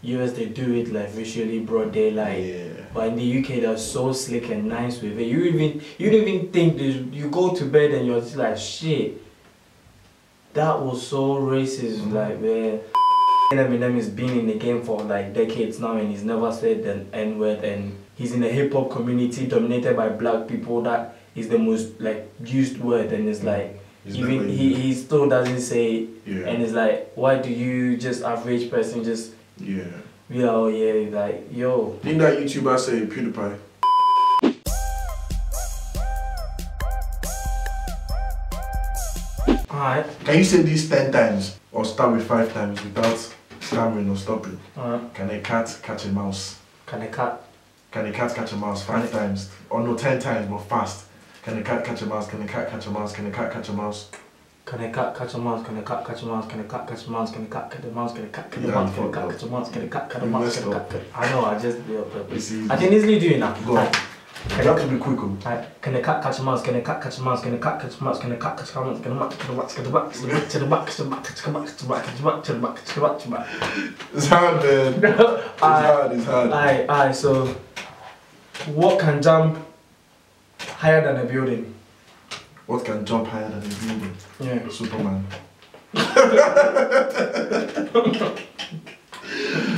US they do it like visually broad daylight. Yeah. But in the UK they're so slick and nice with it. You don't even think this, you go to bed and you're just like shit. That was so racist, like man. Eminem has been in the game for like decades now and he's never said an N-word, and he's in a hip-hop community dominated by black people. That is the most like used word, and it's like even he still doesn't say it. Yeah. And it's like, why do you just average person just Yeah. be like, oh yeah, like yo. Didn't that YouTuber say PewDiePie? Alright. Can you say these 10 times or start with 5 times without stammering or stopping? Alright. Can a cat catch a mouse? Can a cat? Can a cat catch a mouse 5 times? Or no, 10 times, but fast. Can a cat catch a mouse? Can a cat catch a mouse? Can a cat catch a mouse? Can a cat catch a mouse? Can a cat catch a mouse? Can a cat catch a mouse? Can a cat catch a mouse? Can a cat catch a mouse? Can a cat catch a mouse? Can a cat catch a mouse? Can a cat catch a mouse? I know, I just do it on purpose. I can easily do it now. Go on. You have to be quick. Can a cat catch a mouse? Can a cat catch a mouse? Can a cat catch a mouse? Can a cat catch a mouse? Can a cat catch a mouse? Can a cat catch a mouse? Can a cat catch a mouse? Can a cat catch a mouse? Can a cat catch a mouse? Can a cat catch a mouse? It's hard, man. It's hard. Alright, so what can jump higher than a building? What can jump higher than a building? Yeah. Superman.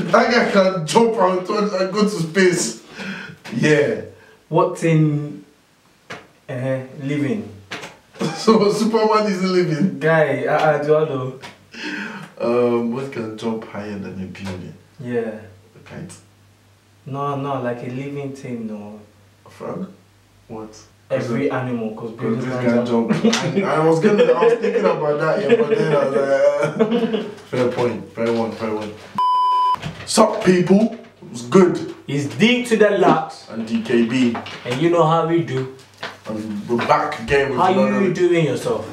That guy can jump out and go to space. Yeah. What's in living? So Superman isn't living. Guy, do I know? What can jump higher than a building? Yeah. A kite. No, like a living thing, no. A frog? What? Every animal, because this guy jump. I was thinking about that, yeah, but then I was like, fair point, fair one. Sup, people? It was good. It's D to the DLuxx. And DKB. And you know how we do. And we're back again with how another... you doing yourself?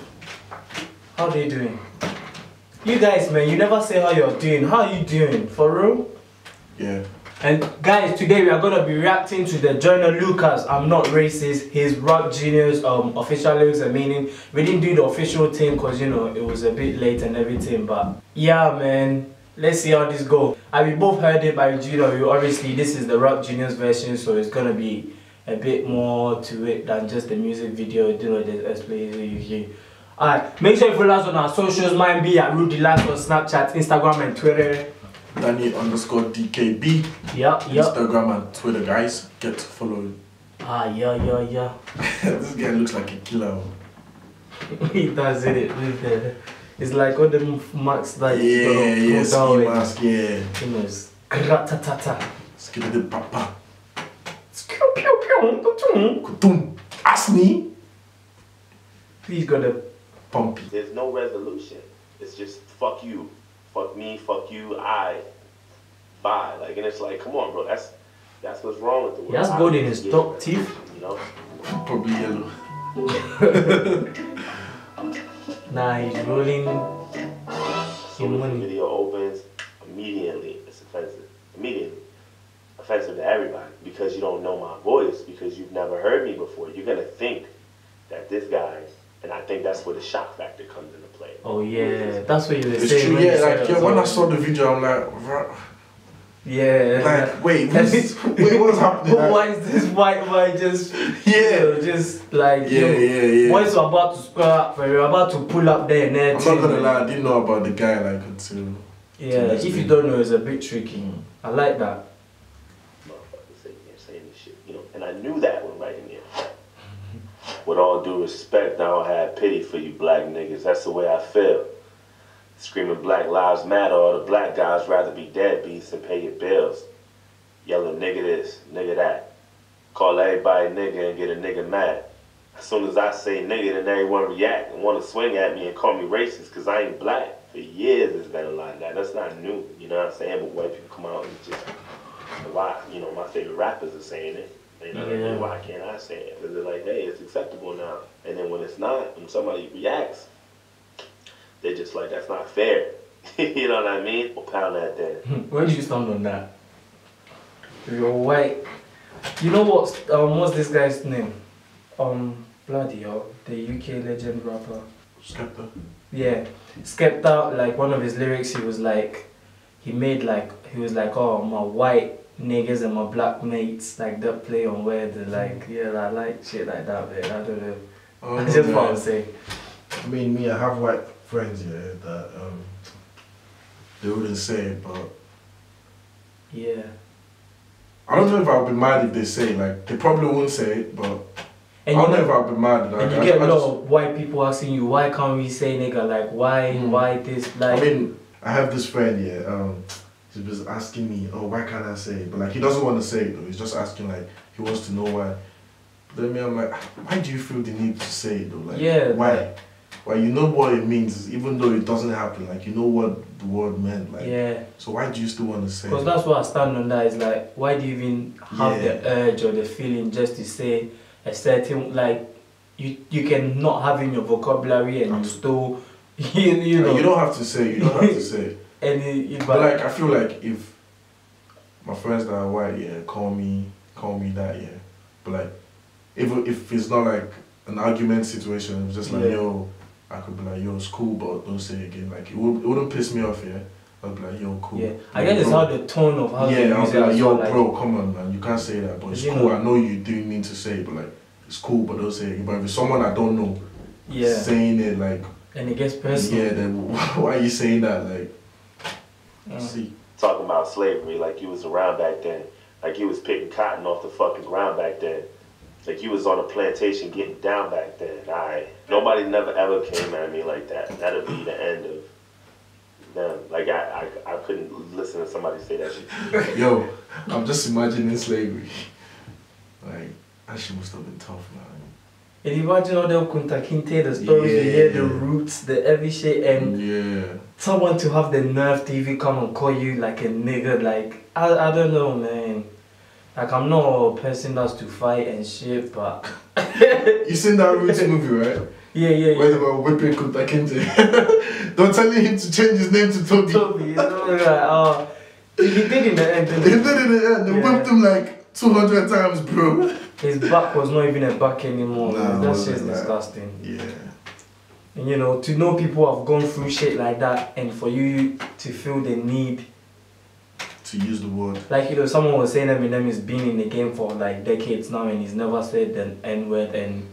How they doing? You guys, man, you never say how you're doing. How are you doing? For real? Yeah. And guys, today we are going to be reacting to the Joyner Lucas I'm Not Racist, his Rap Genius official lyrics and meaning. We didn't do the official thing because, you know, it was a bit late and everything, but yeah, man, let's see how this goes. And we both heard it by, you know, obviously this is the Rap Genius version, so it's going to be a bit more to it than just the music video, you know, the explanation. Alright, make sure you follow us on our socials. Mine be at DLuxx on Snapchat, Instagram and Twitter. Danny_DKB. Yeah. Instagram and Twitter, guys. Get to follow. Yeah. This guy looks like a killer. He does it. It's like all the marks that yeah, ski mask, yeah. He knows. Gratatata. Skitty papa. Kutum. Ask me. Please go to Pumpy. There's no resolution. It's just fuck you. Fuck me, fuck you, bye. Like, and it's like, come on, bro, that's what's wrong with the world. He has gold in his top teeth. You know? Probably yellow. Nah, he's rolling. So when the video opens, immediately it's offensive. Immediately. Offensive to everybody because you don't know my voice, because you've never heard me before. You're gonna think that this guy, and I think that's where the shock factor comes into play. Oh yeah, that's what you were it's saying. True, yeah, like when I saw the video, I'm like, yeah. Like, wait, what's happening? Why is this white boy just just like yeah. Once you're about to square up, you're about to pull up there and then I'm not gonna lie, I didn't know about the guy like until. Yeah, if you don't know, it's a bit tricky. I like that. Motherfuckers sitting here saying this shit, you know, and I knew that when writing it. With all due respect, I don't have pity for you black niggas. That's the way I feel. Screaming Black Lives Matter, all the black guys rather be deadbeats and pay your bills. Yelling nigga this, nigga that. Call everybody nigga and get a nigga mad. As soon as I say nigga, then everyone react and want to swing at me and call me racist because I ain't black. For years there's been a lot of that. That's not new, you know what I'm saying? But white people come out and just, why, you know, my favorite rappers are saying it. You know what I mean? Why can't I say it? Because they're like, hey, it's acceptable now. And then when it's not, when somebody reacts, they're just like, that's not fair. You know what I mean? We'll pound that then. Where did you stand on that? You're white. You know what's this guy's name? Bloody hell, the UK legend rapper. Skepta. Yeah. Skepta, like one of his lyrics, he was like, he made like, he was like, oh, my white niggas and my black mates, like that play on words and like, yeah, I like shit like that, man. I don't know. Oh, That's just what man. I'm saying. I mean, I have white friends, yeah, that they wouldn't say it, but Yeah. I don't know if I'll be mad if they say it. Like, they probably won't say it, but And I you don't know know, if I'll be mad. Like, and you get a lot of white people asking you, why can't we say nigga? Like, why this? Like, I mean, I have this friend, yeah, he was asking me, oh, why can't I say it? But like, he doesn't want to say it though. He's just asking, like, he wants to know why. But then I'm like, why do you feel the need to say it though? Like, yeah, why? like, Well, you know what it means, even though it doesn't happen. Like, you know what the word meant. Like, yeah. so why do you still want to say Because it? that's what I stand on that is like, why do you even have the urge or the feeling just to say a certain, like, you can not have in your vocabulary and you still, you know. You don't have to say it, you don't have to say it. And but like, I feel like if my friends that are white, yeah, call me that, yeah. But like, if it's not like an argument situation, it's just like, yo, I could be like, yo, it's cool, but don't say it again. Like, it wouldn't piss me off, yeah. I'd be like, yo, cool. Yeah, I guess it's how the tone of how yeah, I'll use be it like, as yo, well, like, bro, come on, man, you can't say that, but it's you cool. know. I know you do mean to say it, but like, it's cool, but don't say it. But if it's someone I don't know, yeah, saying it, like, and it gets personal. yeah, then why are you saying that? Like, see. Talking about slavery, like you was around back then. Like you was picking cotton off the fucking ground back then. Like you was on a plantation getting down back then. Nobody never ever came at me like that. That'll be the end of them. Like I couldn't listen to somebody say that shit. Yo, I'm just imagining slavery. Like, that shit must have been tough, man. And imagine all the Kunta Kinte, the stories you hear, the roots, the every shit, and someone to have the nerve to even come and call you like a nigga, like, I don't know, man. Like, I'm not a person that's to fight and shit, but... You seen that Roots movie, right? Yeah. Where they were whipping Kunta Kinte. Don't tell him to change his name to Toby. Toby, you know, like, he did in the end, didn't He did in the end. They whipped him like 200 times, bro. His back was not even a back anymore. Nah, that shit's disgusting. Yeah. And you know, to know people have gone through shit like that, and for you to feel the need to use the word. Like, you know, someone was saying Eminem has been in the game for like decades now, and he's never said the N-word, and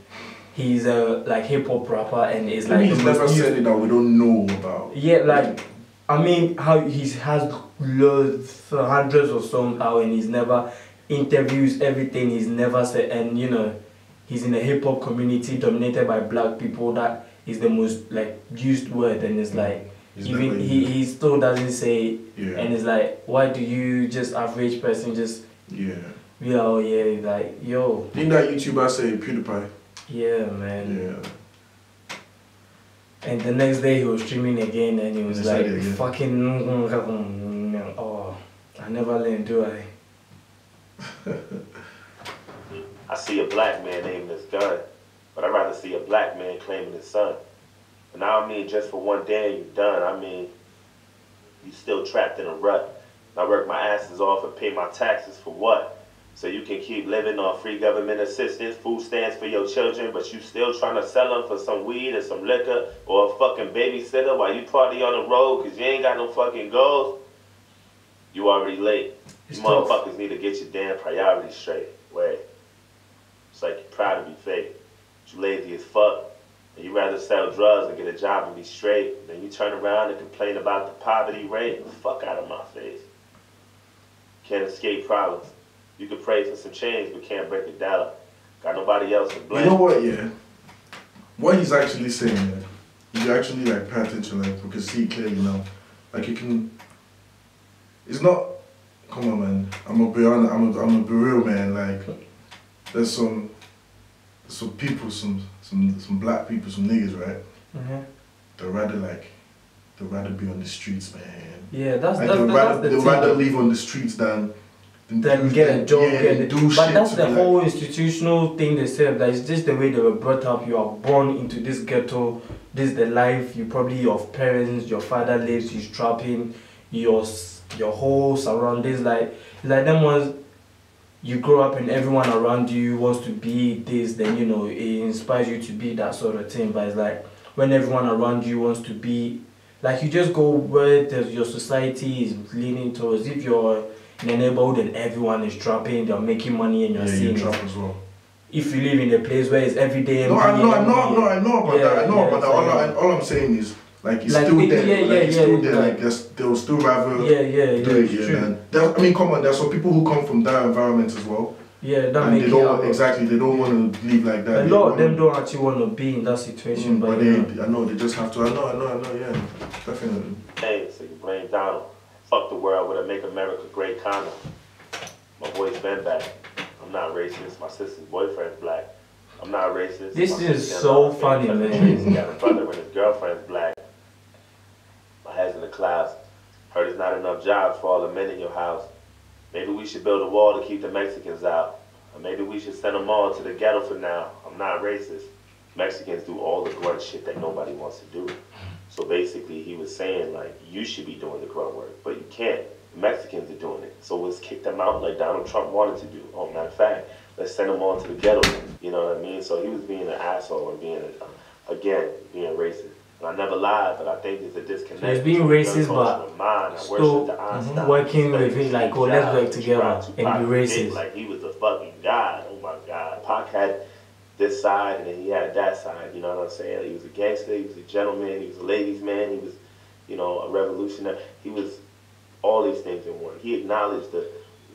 he's a like hip hop rapper, and it's like he's never said it that we don't know about. Yeah, like, I mean, how he has loads, hundreds or some out, and he's never interviews everything. He's never said, and you know, he's in a hip hop community dominated by black people. That is the most like used word, and it's like even he still doesn't say it, and it's like, why do you just average person just be like, oh yeah, like yo. Didn't that YouTuber say PewDiePie? Yeah, man. Yeah. And the next day he was streaming again, and he was like, fucking, oh, I never learned, do I? I see a black man aiming his gun, but I'd rather see a black man claiming his son. And I don't mean just for one day and you're done. I mean, you still trapped in a rut. I work my asses off and pay my taxes for what? So you can keep living on free government assistance, food stamps for your children, but you still trying to sell them for some weed and some liquor or a fucking babysitter while you party on the road because you ain't got no fucking goals? You already late. You motherfuckers need to get your damn priorities straight. Wait. It's like you're proud to be fake. But you lazy as fuck. And you rather sell drugs and get a job and be straight. Then you turn around and complain about the poverty rate. The fuck out of my face. Can't escape problems. You can pray for some change, but can't break it down. Got nobody else to blame. You know what, yeah? What he's actually saying, yeah, you actually like pay attention, like we can see clearly now. Like you can, it's not, come on man, I'm gonna be honest, I'm gonna be real, man. Like there's some people, some black people, some niggas, right? They'd rather be on the streets, man. Yeah, that's like, the they'd rather live on the streets than get a job, but that's the whole like, institutional thing they said. That it's just the way they were brought up. You are born into this ghetto. This is the life. You probably your parents, your father lives. He's trapping. Your whole surroundings like them ones. You grow up and everyone around you wants to be this. Then you know it inspires you to be that sort of thing. But it's like when everyone around you wants to be Like you just go where your society is leaning towards. If you're in a neighborhood and everyone is trapping, they're making money and you're seeing you trap it. as well. If you live in a place where it's every day, No, I know about that. I know about that. so All I'm saying is, like, it's like, still there. It's still there. like, they'll still rather do it's it. true. I mean, come on. There's some people who come from that environment as well. Yeah, that And makes they don't they don't want to live like that. A lot of them don't actually want to be in that situation, but I know they just have to. I know, yeah, definitely. Hey, so you blame Donald. Fuck the world with a Make America Great comment. My boy's been back. I'm not racist. My sister's boyfriend's black. I'm not racist. This is so funny, man. He got a brother when his girlfriend's black. My head's in the clouds. Heard there's not enough jobs for all the men in your house. Maybe we should build a wall to keep the Mexicans out. Or maybe we should send them all to the ghetto for now. I'm not racist. Mexicans do all the grunt shit that nobody wants to do. So basically he was saying, like, you should be doing the grunt work, but you can't. The Mexicans are doing it. So let's kick them out like Donald Trump wanted to do. Oh, matter of fact, let's send them all to the ghetto. You know what I mean? So he was being an asshole and being racist. And I never lied, but I think there's a disconnect. So he's being racist, but still working with him, like, oh, let's work together and be racist. Like he was the fucking god. Oh my God. Pac had this side and then he had that side. You know what I'm saying? He was a gangster. He was a gentleman. He was a ladies' man. He was, a revolutionary. He was all these things in one. He acknowledged the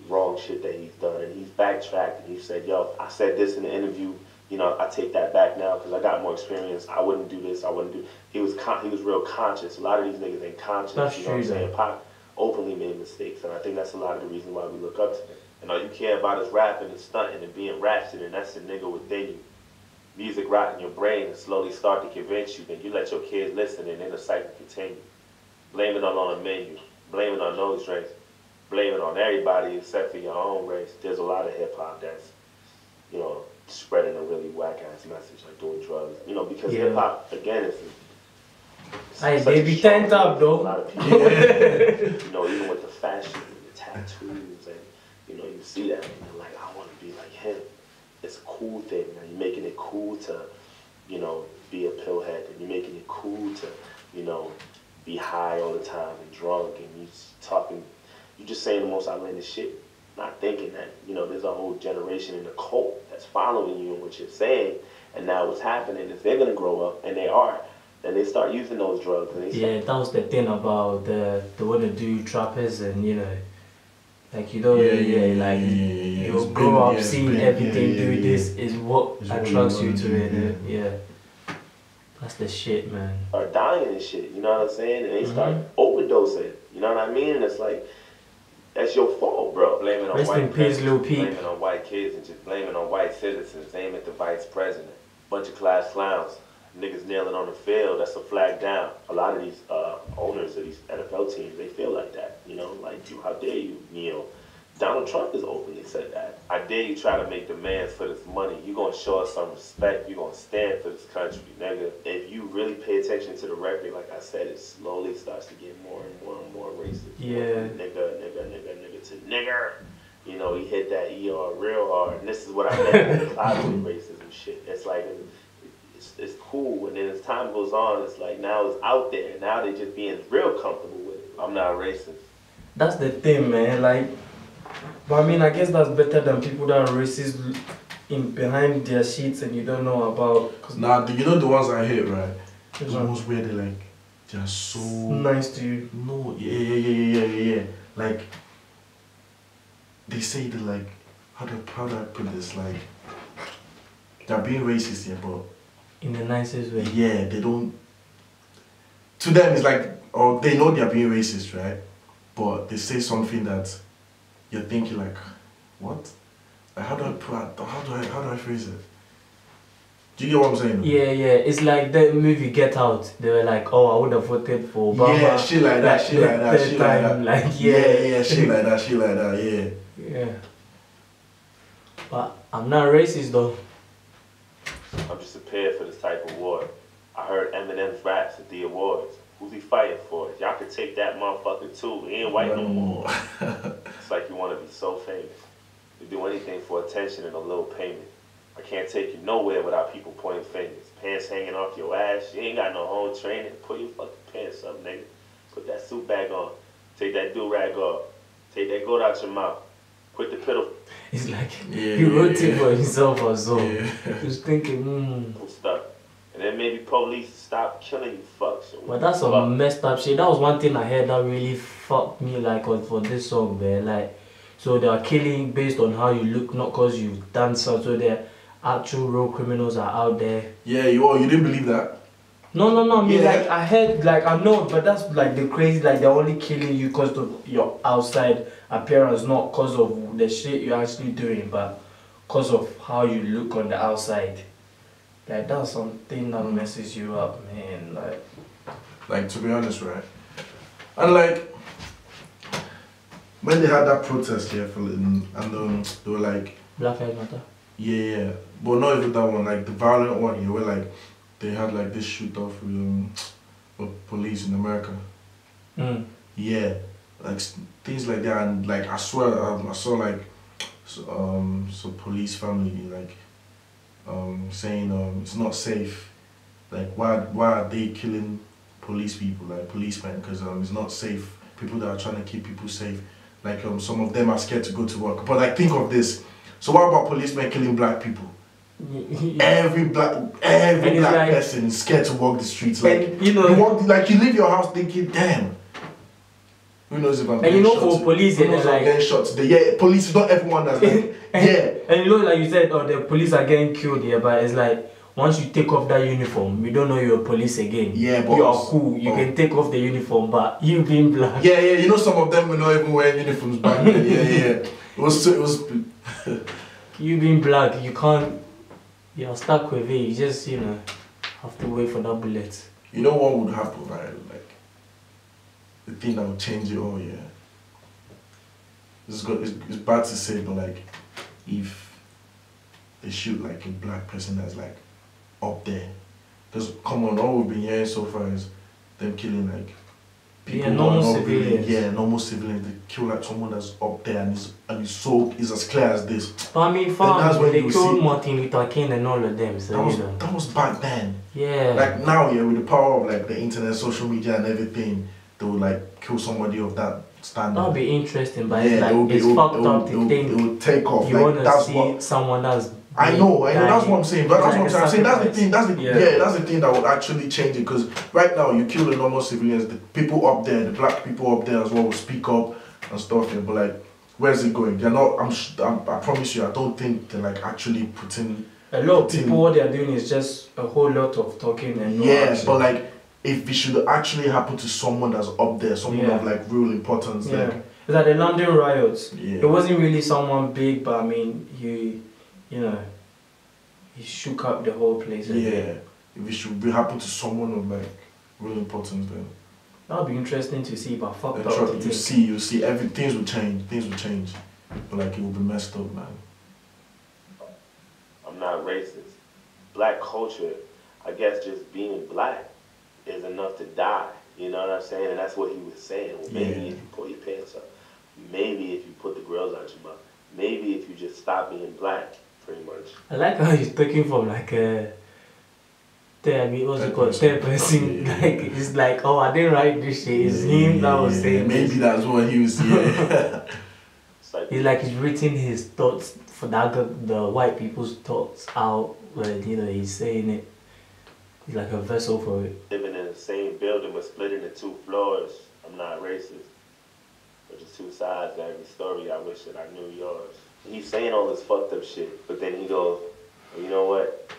wrong shit that he's done, and he's backtracked, and he said, yo, I said this in the interview, I take that back now because I got more experience. I wouldn't do this. I wouldn't do. He was real conscious. A lot of these niggas ain't conscious. That's you know what I'm true, saying? Pac openly made mistakes, and I think that's a lot of the reason why we look up to him. And all you care about is rapping and stunting and being ratchet, and that's the nigga within you. Music rot in your brain and slowly start to convince you. Then you let your kids listen, and then the cycle continue. Blame it on the menu. Blame it on those drinks. Blame it on everybody except for your own race. There's a lot of hip hop that's, spreading a really whack ass message, like doing drugs. Because hip hop again is. They be turned up though. A lot of people, even with the fashion and the tattoos, and you see that, and you're like, I want to be like him. It's a cool thing. Now you're making it cool to, be a pillhead, and you're making it cool to, be high all the time and drunk, and you're just saying the most outlandish shit, not thinking that, there's a whole generation in the cult that's following you and what you're saying, and now what's happening is they're gonna grow up, and they are, and they start using those drugs, and that was the thing about the one to do trappers, and like you'll grow up seeing everything do this is what attracts you to it. That's the shit, man. Start dying and shit, you know what I'm saying? And they start overdosing, you know what I mean? And it's like, that's your fault, bro. Blaming on white presidents, blaming on white kids, and just blaming on white citizens, aim at the vice president. Bunch of class clowns, niggas kneeling on the field, that's a flag down. A lot of these owners of these NFL teams, they feel like that, like, how dare you kneel? Donald Trump has openly said that. I dare you try to make demands for this money. You're going to show us some respect. You're going to stand for this country, nigga. If you really pay attention to the record, like I said, it slowly starts to get more and more and more racist. Yeah. Nigga to nigger. He hit that ER real hard. And this is what I meant with closet racism shit. It's like, it's cool. And then as time goes on, it's like now it's out there. Now they just being real comfortable with it. I'm not racist. That's the thing, man. Like, but I mean, I guess that's better than people that are racist behind their sheets and you don't know about. Cause the ones I hate, right? The ones where they're so nice to you. No, yeah. Like, they say that, like, how do I put this? Like, they're being racist, yeah, but in the nicest way. Yeah, they don't. To them, it's like, or they know they're being racist, right? But they say something that you're thinking like, what? Like, how do I phrase it? Do you get what I'm saying? Yeah. It's like the movie Get Out. They were like, oh, I would have voted for Obama. Yeah, shit like that, shit like that. Shit like that, Yeah. But I'm not racist though. I'm just prepared for this type of war. I heard Eminem's raps at the awards. Who's he fighting for? Y'all could take that motherfucker too. He ain't white no more. It's like you want to be so famous. You do anything for attention and a little payment. I can't take you nowhere without people pointing fingers. Pants hanging off your ass. You ain't got no home training. Put your fucking pants up, nigga. Put that suit bag on. Take that do-rag off. Take that goat out your mouth. Quit the piddle. It's like he wrote it for himself or so. He was thinking, I'm stuck. And then maybe police stop killing you fucks. But that's some messed up shit. That was one thing I heard that really fucked me like for this song, man. Like, so they are killing based on how you look, not cause you dance. So the actual real criminals are out there. Yeah, you didn't believe that? No. I mean, like I heard, like I know, but that's like the crazy. Like they're only killing you because of your outside appearance, not because of the shit you're actually doing, but because of how you look on the outside. Like that's something that messes you up, man. Like to be honest, right? And like when they had that protest here and they were like Black Lives Matter. Yeah, but not even that one. Like the violent one here, where like they had like this shoot off with police in America. Yeah, like things like that, and like I swear I saw like some police family like saying it's not safe. Like why are they killing police people, like policemen? Because it's not safe. People that are trying to keep people safe, like some of them are scared to go to work. But like think of this. So what about policemen killing black people? Every black person is scared to walk the streets. Like and, you know, you leave your house thinking, damn. Who knows if I'm getting shot? For police, who knows if I'm getting shot today? Yeah, police is not everyone that's like, And you know, like you said, the police are getting killed here, but it's like once you take off that uniform, we don't know you're police again. Yeah, but you are cool. You can take off the uniform, but you being black. Yeah. You know, some of them were not even wearing uniforms back then. Yeah. It was. You being black, you can't. You're stuck with it. You just have to wait for that bullet. You know what would happen, right? Like the thing that would change it all. Yeah. It's bad to say, but like if they shoot like a black person that's like up there, because come on, all we've been hearing so far is them killing like people normal civilians. Normal civilians. They kill like someone that's up there and is as clear as this. But I mean, they killed Martin Luther King and all of them. So that was back then. Yeah. Like now, with the power of like the internet, social media, and everything, they would like kill somebody of that standard. That'll be interesting, but it's fucked up to think it would take off. You want to see someone that's. I know. That's what I'm saying. But that's what I'm saying. That's the thing. That's the thing that would actually change it. Because right now, you kill the normal civilians, the people up there, the black people up there as well will speak up and stuff. Yeah, but like, where's it going? They're not. I promise you, I don't think they're like actually putting. A lot of people, what they're doing is just a whole lot of talking and no action. But like, if it should actually happen to someone that's up there, someone of like real importance, like it's like the London riots. Yeah. It wasn't really someone big, but I mean, he shook up the whole place. If it should happen to someone of like real importance, then that would be interesting to see. But fucked up. You see, things will change, but like it will be messed up, man. I'm not racist. Black culture, I guess, just being black is enough to die. You know what I'm saying? And that's what he was saying. Well, maybe if you pull your pants up, maybe if you put the grills out your mouth, maybe if you just stop being black, pretty much. I like how he's talking from like a third person. Yeah. Like it's like, oh, I didn't write this shit. It's him that was saying. Maybe this. that's what he was saying. It's like he's written his thoughts for the white people's thoughts out when he's saying it. He's like a vessel for it. Living in the same building but split into 2 floors. I'm not racist. But there's 2 sides to every story. I wish that I knew yours. He's saying all this fucked up shit, but then he goes, well, you know what?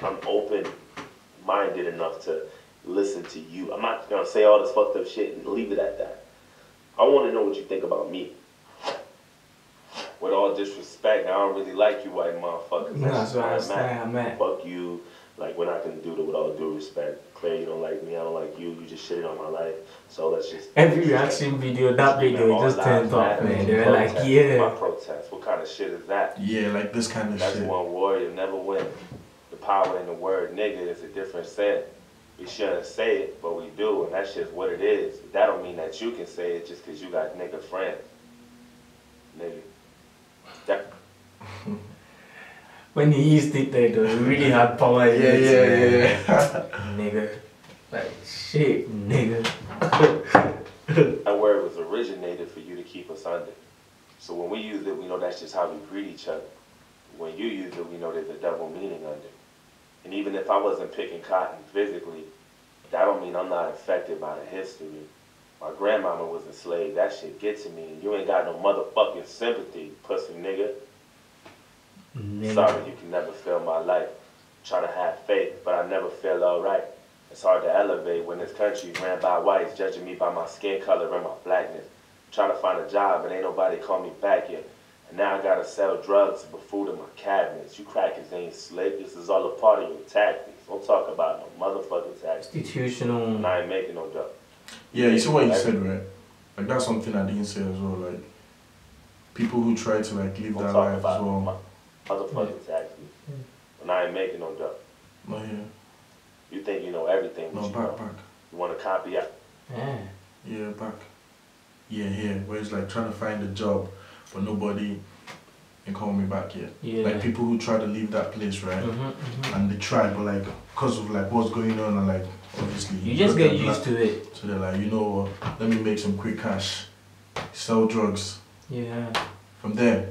I'm open-minded enough to listen to you. I'm not gonna say all this fucked up shit and leave it at that. I want to know what you think about me. With all disrespect, I don't really like you white motherfuckers. That's what I'm at. Fuck you. Like, we're not gonna do that with all due respect. Claire, you don't like me, I don't like you. You just shitted on my life. So let's just... Every reaction video, that video just turned off, man. They were like, yeah. My protest. What kind of shit is that? Yeah, like this kind of shit. That's one warrior never win. The power in the word nigga is a different sin. We shouldn't say it, but we do, and that's just what it is. That don't mean that you can say it just because you got nigga friends. Nigga. When he used it there, though, he really had power. Yeah. Nigga. Like, Shit, nigga. That word was originated for you to keep us under. So when we use it, we know that's just how we greet each other. When you use it, we know there's a double meaning under. And even if I wasn't picking cotton physically, that don't mean I'm not affected by the history. My grandmama was enslaved. That shit get to me. And you ain't got no motherfucking sympathy, pussy nigga. Sorry, you can never feel my life. Trying to have faith, but I never feel alright. It's hard to elevate when this country ran by whites, judging me by my skin color and my blackness. Trying to find a job, but ain't nobody called me back yet. And now I gotta sell drugs for food in my cabinets. You crackers ain't slick. This is all a part of your tactics. Don't talk about no motherfucking tactics. Institutional. And I ain't making no dough. Yeah, you see what you said, right? Like that's something I didn't say as well. Like people who try to like live their life as well. Motherfucking tactics. And I ain't making no dough. No, yeah. You think you know everything. No, back. You want to copy out? Yeah, back. Yeah, here. Where it's like trying to find a job, but nobody ain't calling me back yet. Yeah. Like people who try to leave that place, right? And they try, but like because of like what's going on, and like obviously you just get used to it. So they're like, you know what? Let me make some quick cash, sell drugs. Yeah. From there,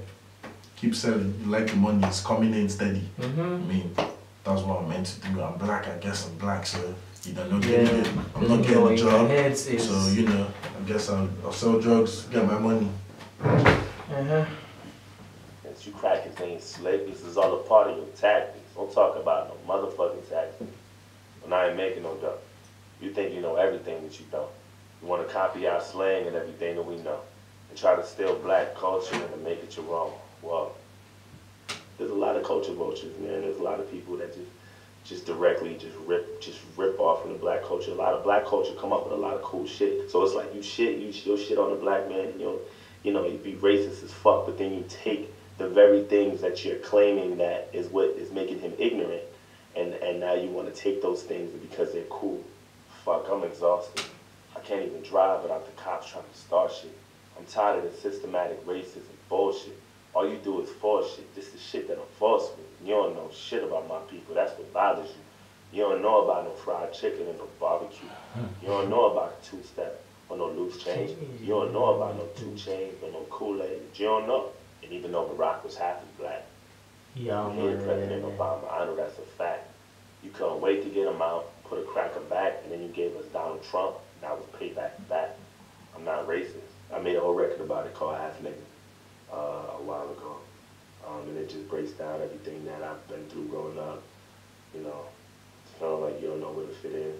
keep selling. You like the money, it's coming in steady. I mean, that's what I'm meant to do. I'm black, I guess I'm black, so you don't know getting it. I'm not getting a job, so you know, I guess I'll sell drugs, get my money. You crackers ain't slick. This is all a part of your tactics. Don't talk about no motherfucking tactics. And I ain't making no dough. You think you know everything that you don't. You want to copy our slang and everything that we know. And try to steal black culture and to make it your own. Well, there's a lot of culture vultures, man. There's a lot of people that just directly rip off from the black culture. A lot of black culture come up with a lot of cool shit. So it's like you shit on the black man, and you know, you be racist as fuck, but then you take the very things that you're claiming that is what is making him ignorant, and now you want to take those things because they're cool. Fuck, I'm exhausted. I can't even drive without the cops trying to start shit. I'm tired of the systematic racism bullshit. All you do is force shit. This is shit that I'm forced with. You don't know shit about my people. That's what bothers you. You don't know about no fried chicken and no barbecue. You don't know about a two-step or no loose change. You don't know about no 2 Chainz or no Kool-Aid. You don't know. And even though Barack was half as black, you hated President Obama. I know that's a fact. You couldn't wait to get him out, put a cracker back, and then you gave us Donald Trump. That was payback for that. I'm not racist. I made a whole record about it called Half Nigga a while ago. And it just breaks down everything that I've been through growing up. You know, feeling like you don't know where to fit in.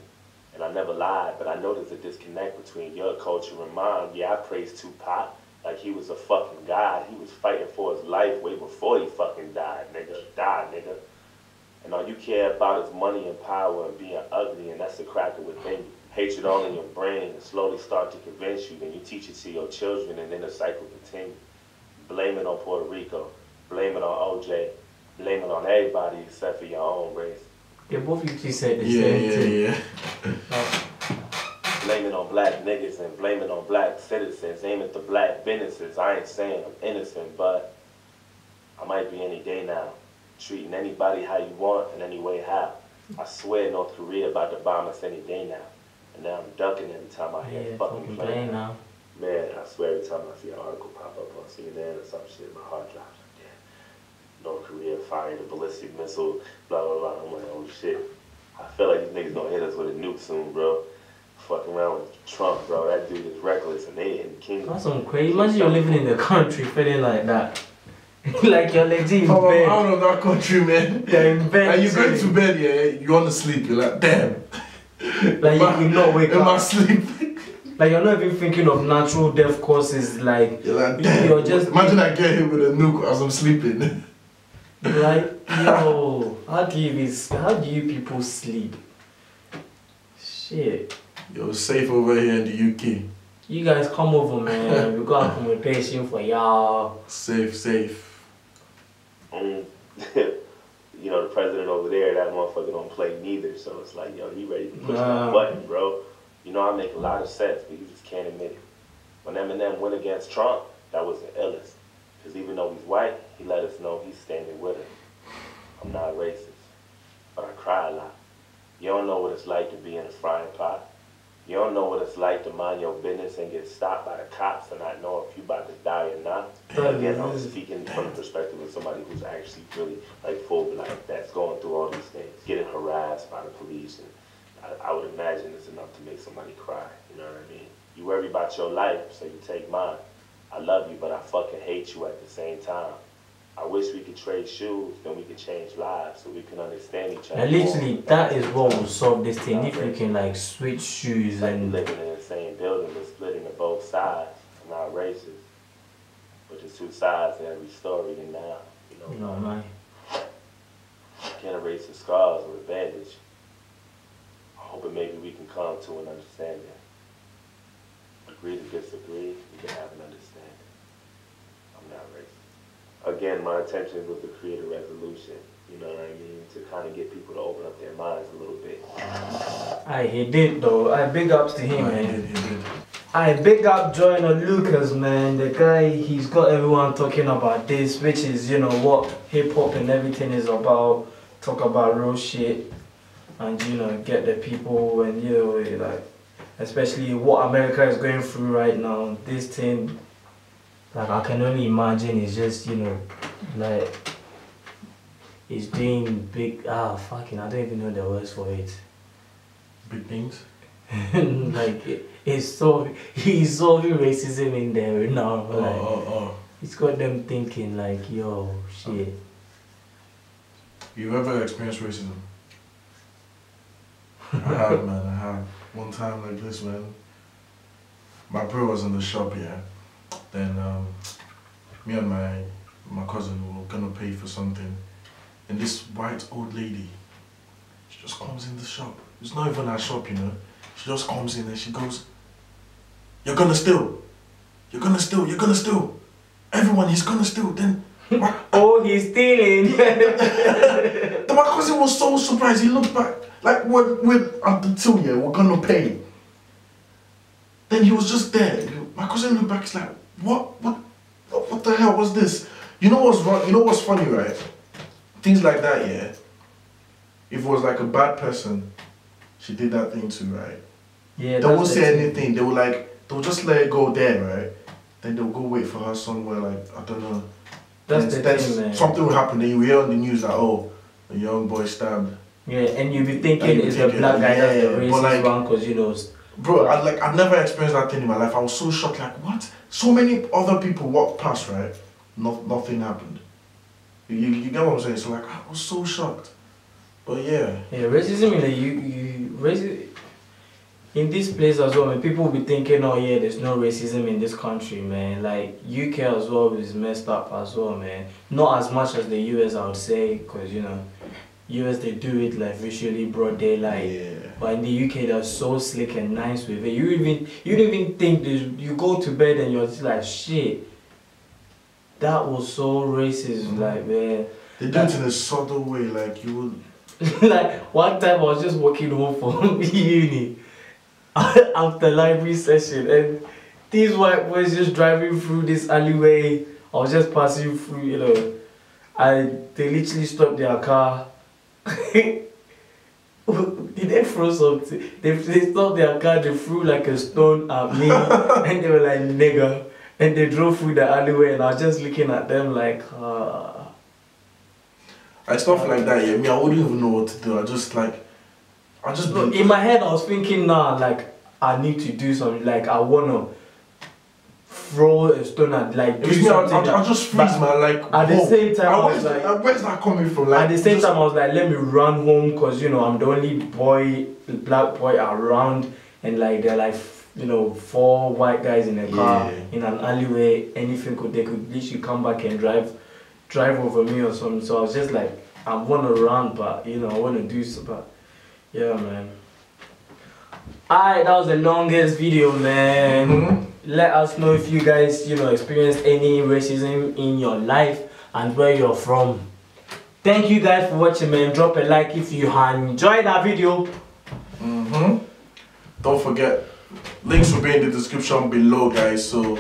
And I never lied, but I know there's a disconnect between your culture and mine. Yeah, I praise Tupac like he was a fucking god. He was fighting for his life way before he fucking died, nigga. Die. And all you care about is money and power and being ugly, and that's the cracker within you. Hatred all in your brain and slowly start to convince you, then you teach it to your children, and then the cycle continues. Blame it on Puerto Rico, blame it on OJ, blame it on everybody except for your own race. Yeah, both of you said the same thing. Yeah. Blame it on black niggas and blame it on black citizens, aim at the black businesses. I ain't saying I'm innocent, but I might be any day now. Treating anybody how you want and any way how. I swear North Korea about to bomb us any day now. And now I'm ducking every time I hear fucking plane now. Man, I swear every time I see an article pop up on CNN or some shit, my heart drops. Like, damn, North Korea fired a ballistic missile, blah, blah, blah. I'm like, oh shit. I feel like these niggas gonna hit us with a nuke soon, bro. Fucking around with Trump, bro. That dude is reckless, and they in King. That's some crazy. Imagine you're living in the country feeling like that. Like you're legit in bed. I'm out of that country, man. You're in bed. And you go to bed, yeah, you want to sleep, you're like, damn. Like you cannot wake up. In my sleep. Like you're not even thinking of natural death causes, like you're like, damn. You're just imagine I get hit with a nuke as I'm sleeping. Like, yo, how do you people sleep? Shit. Yo, it's safe over here in the UK. You guys come over, man. We got accommodation for y'all. Safe. You know, the president over there, that motherfucker don't play neither. So it's like, yo, he ready to push that button, bro. You know, I make a lot of sense, but you just can't admit it. When Eminem went against Trump, that was the illest. Because even though he's white, he let us know he's standing with him. I'm not racist, but I cry a lot. You don't know what it's like to be in a frying pot. like to mind your business and get stopped by the cops and not know if you about to die or not. Again, I'm speaking from the perspective of somebody who's actually really like full, like that's going through all these things, getting harassed by the police, and I would imagine it's enough to make somebody cry. You know what I mean? You worry about your life, so you take mine. I love you, but I fucking hate you at the same time. I wish we could trade shoes, then we could change lives, so we can understand each other. And literally, that is what will solve this thing. If we can like switch shoes like and living in the same building, but splitting to both sides. I'm not racist, but there's two sides to every story, and now you know, man. Can't erase the scars or the bandage. I hope that maybe we can come to an understanding. Agree to disagree, we can have an understanding. I'm not racist. Again, my intention was to create a resolution, you know what I mean, to kind of get people to open up their minds a little bit. He did though. I big ups to him, man. He did. I big up Joyner DLuxx, man. The guy, he's got everyone talking about this, which is, you know, what hip hop and everything is about. Talk about real shit and, you know, get the people and, you know, like, especially what America is going through right now. This thing, like, I can only imagine it's just, you know, like, it's doing big, fucking, I don't even know the words for it. Big things? Like, he's solving racism in there now. Like, it's got them thinking, like, yo, shit. You ever experienced racism? I have, man, I have. One time like this, man. My bro was in the shop, yeah. Then me and my cousin were gonna pay for something. And this white old lady, she just comes in the shop. It's not even our shop, you know. She just comes in and she goes, "You're gonna steal. You're gonna steal. You're gonna steal. Everyone, he's gonna steal." Then oh, he's stealing. Then my cousin was so surprised. He looked back, like we're at the till, yeah, we're gonna pay. Then he was just there. My cousin looked back, he's like, what the hell was this? You know what's wrong? You know what's funny, right? Things like that, yeah. If it was like a bad person, she did that thing too, right? Yeah. They won't say anything. They'll just let it go there, right? Then they'll go wait for her somewhere, like, I don't know. That's the thing, man. Something will happen, then you hear on the news that, oh, a young boy stabbed. Yeah, and you be thinking it's the black guy that's the racist one, because, you know. Bro, I've never experienced that thing in my life. I was so shocked, like, what? So many other people walked past, right? Nothing happened. You get what I'm saying? So, like, I was so shocked. But yeah. Yeah, racism in the in this place as well, and people will be thinking, oh yeah, there's no racism in this country, man. Like, UK as well is messed up as well, man. Not as much as the US, I would say, because, you know, US, they do it like visually broad daylight. Yeah. But in the UK, they're so slick and nice with it. You don't even think you go to bed and you're just like, shit, that was so racist. Like, man, they do it in a subtle way, like you would. Like, one time I was just walking home from uni after library session, and these white boys just driving through this alleyway. I was just passing through, you know, and they literally stopped their car. Did they throw something? They stopped their car, they threw like a stone at me, and they were like, nigga, and they drove through the alleyway, and I was just looking at them like, Like stuff like that, yeah. Me, I wouldn't even know what to do. in my head, I was thinking, nah, like, I need to do something. Like, I wanna throw a stone at, like, do something. I'll just freeze, man. Like, at the same time, I was like, where's that coming from? Like, at the same time, I was like, let me run home, because, you know, I'm the only black boy around, and like, they're like, you know, 4 white guys in a car, in an alleyway. They could literally come back and drive over me or something. So I was just like, I want to run, but, you know, I want to do so, but yeah, man. Alright, that was the longest video, man. Let us know if you guys, you know, experienced any racism in your life and where you're from. Thank you guys for watching, man. Drop a like if you enjoyed that video. Don't forget, links will be in the description below, guys, so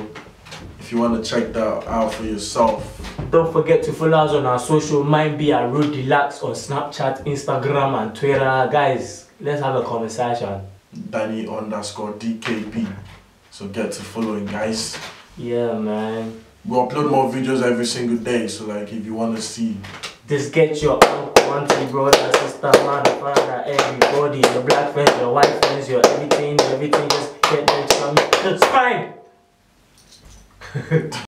if you want to check that out for yourself. Don't forget to follow us on our social. Mine be DLuxx on Snapchat, Instagram and Twitter. Guys, let's have a conversation. Danny_DKP. So get to following, guys. Yeah, man. We upload more videos every single day, so like if you want to see. Just get your uncle, auntie, brother, sister, mother, father, everybody, your black friends, your white friends, your everything, just get them to subscribe.